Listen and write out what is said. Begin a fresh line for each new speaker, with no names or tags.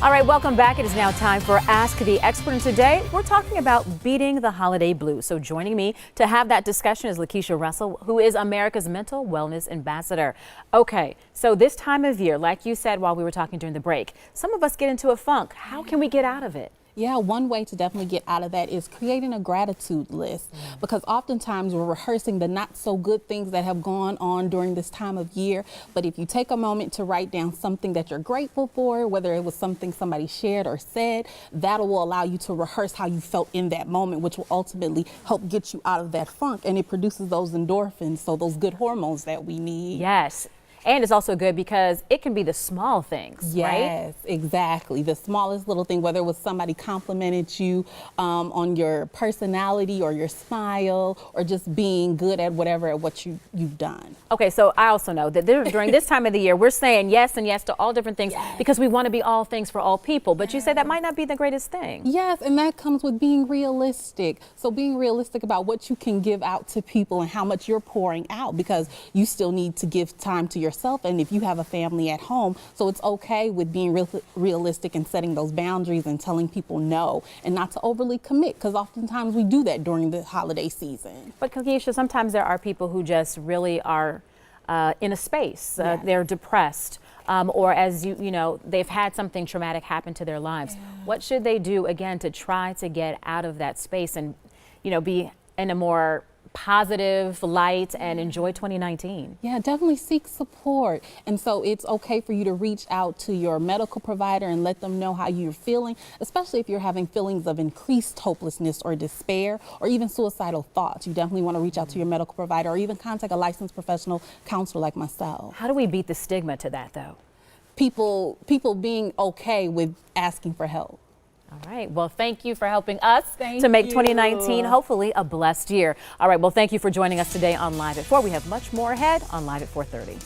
All right, welcome back. It is now time for Ask the Expert. And today we're talking about beating the holiday blues. So joining me to have that discussion is Lakiesha Russell, who is America's Mental Wellness Ambassador. Okay, so this time of year, like you said while we were talking during the break, some of us get into a funk. How can we get out of it?
Yeah, one way to definitely get out of that is creating a gratitude list, because oftentimes we're rehearsing the not so good things that have gone on during this time of year. But if you take a moment to write down something that you're grateful for, whether it was something somebody shared or said, that will allow you to rehearse how you felt in that moment, which will ultimately help get you out of that funk. And it produces those endorphins, so those good hormones that we need.
Yes. And it's also good because it can be the small things, right?
Yes, exactly. The smallest little thing, whether it was somebody complimented you on your personality or your smile or just being good at what you've done.
Okay, so I also know that during this time of the year, we're saying yes and yes to all different things because we want to be all things for all people. But you say that might not be the greatest thing.
Yes, and that comes with being realistic. So being realistic about what you can give out to people and how much you're pouring out, because you still need to give time to yourself. And if you have a family at home, so it's okay with being realistic and setting those boundaries and telling people no and not to overly commit, because oftentimes we do that during the holiday season.
But Lakiesha, sometimes there are people who just really are in a space. They're depressed, or as you know, they've had something traumatic happen to their lives. What should they do again to try to get out of that space and, you know, be in a more positive light and enjoy 2019?
Yeah, definitely seek support. And so it's okay for you to reach out to your medical provider and let them know how you're feeling, especially if you're having feelings of increased hopelessness or despair or even suicidal thoughts. You definitely want to reach out to your medical provider or even contact a licensed professional counselor like myself.
How do we beat the stigma to that, though?
People being okay with asking for help.
All right. Well, thank you for helping us to make 2019 hopefully a blessed year. All right. Well, thank you for joining us today on Live at 4. We have much more ahead on Live at 4:30.